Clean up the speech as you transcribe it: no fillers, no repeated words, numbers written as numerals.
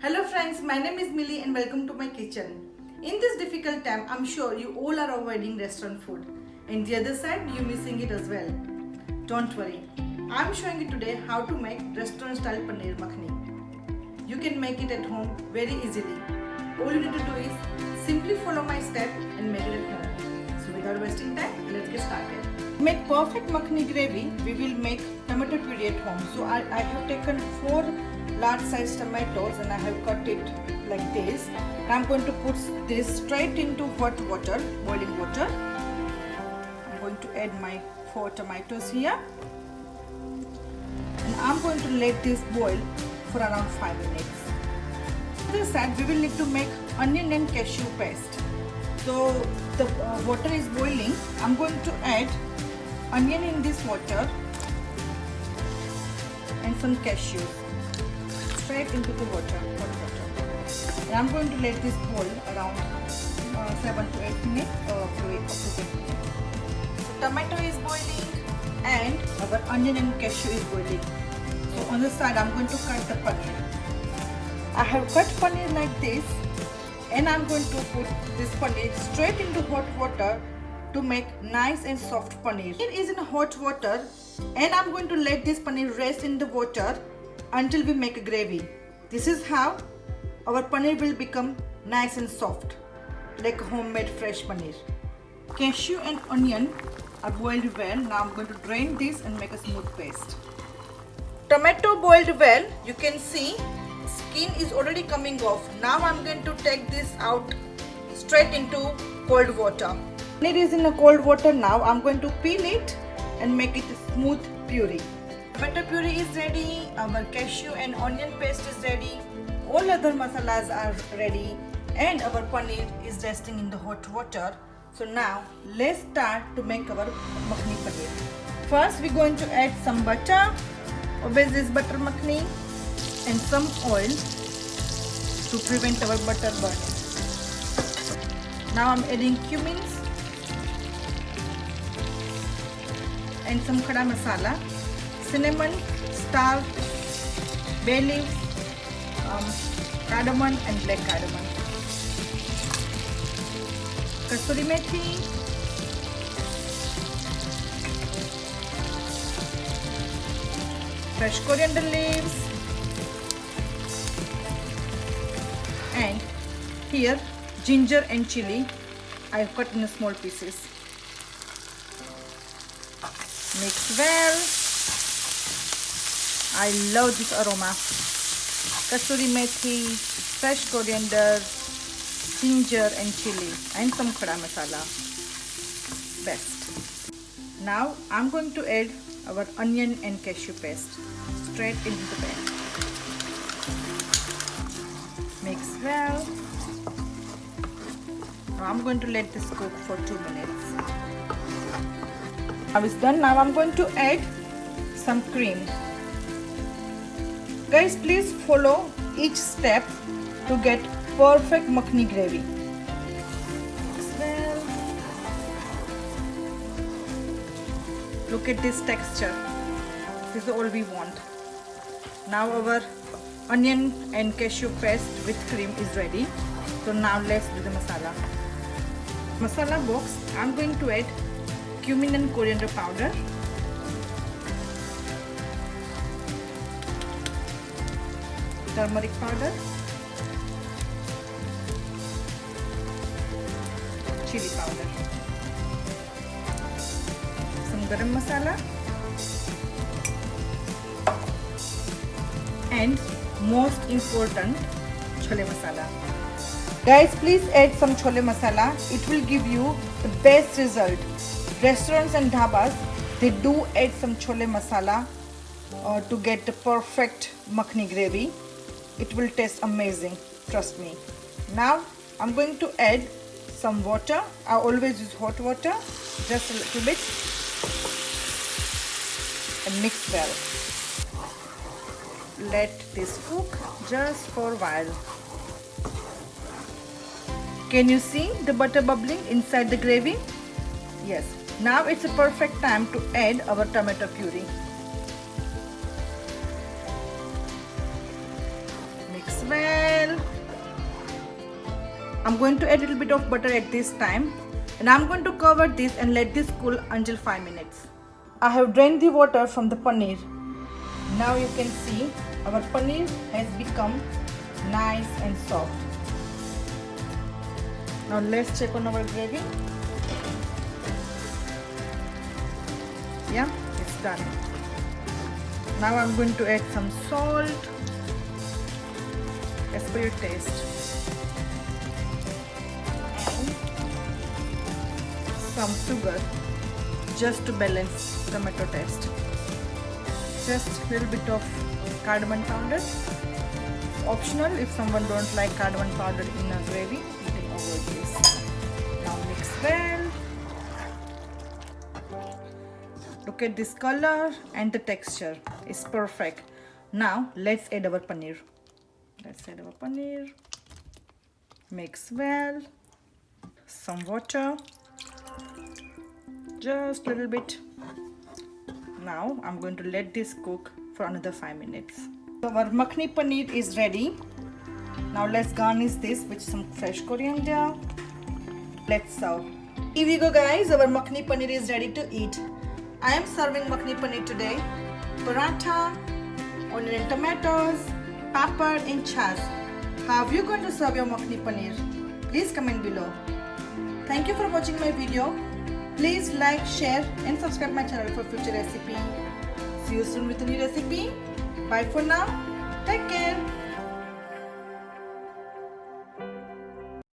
Hello friends, my name is Millie and welcome to my kitchen. In this difficult time, I'm sure you all are avoiding restaurant food and the other side you're missing it as well. Don't worry, I'm showing you today how to make restaurant style paneer makhani. You can make it at home very easily. All you need to do is simply follow my step and make it at home. So without wasting time, let's get started. To make perfect makhani gravy, we will make tomato puree at home. So I have taken 4 large size tomatoes and I have cut it like this. I'm going to put this straight into hot water, boiling water. I'm going to add my 4 tomatoes here and I'm going to let this boil for around 5 minutes. On this side we will need to make onion and cashew paste. So the water is boiling. I'm going to add onion in this water and some cashews straight into the water, hot water. And I'm going to let this boil around 7 to 8 minutes or up to 8 minutes. So tomato is boiling and our onion and cashew is boiling. So on the side I'm going to cut the paneer. I have cut paneer like this and I'm going to put this paneer straight into hot water to make nice and soft paneer. It is in hot water and I'm going to let this paneer rest in the water until we make a gravy. This is how our paneer will become nice and soft, like homemade fresh paneer. Cashew and onion are boiled well. Now I'm going to drain this and make a smooth paste. Tomato boiled well. You can see skin is already coming off. Now I'm going to take this out straight into cold water. Paneer is in a cold water now. I'm going to peel it and make it a smooth puree. Tomato puree is ready, our cashew and onion paste is ready, all other masalas are ready and our paneer is resting in the hot water. So now let's start to make our makhani paneer. First we're going to add some butter, obey this butter makhani, and some oil to prevent our butter burning. Now I'm adding cumins and some khada masala. Cinnamon, star, bay leaves, cardamom and black cardamom. Kasuri methi, fresh coriander leaves, and here ginger and chili I have cut in small pieces. Mix well. I love this aroma. Kasuri methi, fresh coriander, ginger and chili and some khada masala. Best. Now I'm going to add our onion and cashew paste straight into the pan. Mix well. Now I'm going to let this cook for 2 minutes. Now it's done. Now I'm going to add some cream. Guys, please follow each step to get perfect makhani gravy. Well, look at this texture. This is all we want. Now our onion and cashew paste with cream is ready. So now let's do the masala. Masala box, I'm going to add cumin and coriander powder. Turmeric powder, chili powder, some garam masala, and most important, chole masala. Guys, please add some chole masala. It will give you the best result. Restaurants and dhabas, they do add some chole masala to get the perfect makhani gravy. It will taste amazing, trust me. Now I'm going to add some water. I always use hot water, just a little bit, and mix well. Let this cook just for a while. Can you see the butter bubbling inside the gravy? Yes. Now it's a perfect time to add our tomato puree. Mix well. I'm going to add a little bit of butter at this time, and I'm going to cover this and let this cool until 5 minutes. I have drained the water from the paneer. Now you can see our paneer has become nice and soft. Now let's check on our gravy. Yeah, it's done. Now I'm going to add some salt as per your taste and some sugar just to balance tomato taste. Just a little bit of cardamom powder. It's optional. If someone don't like cardamom powder in a gravy, you can avoid this. Now mix well. Look at this color and the texture is perfect. Now let's add our paneer. Mix well. Some water. Just a little bit. Now I'm going to let this cook for another 5 minutes. So our makhni paneer is ready. Now let's garnish this with some fresh coriander. Let's serve. Here we go guys, our makhni paneer is ready to eat. I am serving makhni paneer today. Paratha, onion and tomatoes, papad and chas. How are you going to serve your makhni paneer? Please comment below. Thank you for watching my video. Please like, share and subscribe my channel for future recipe. See you soon with a new recipe. Bye for now. Take care.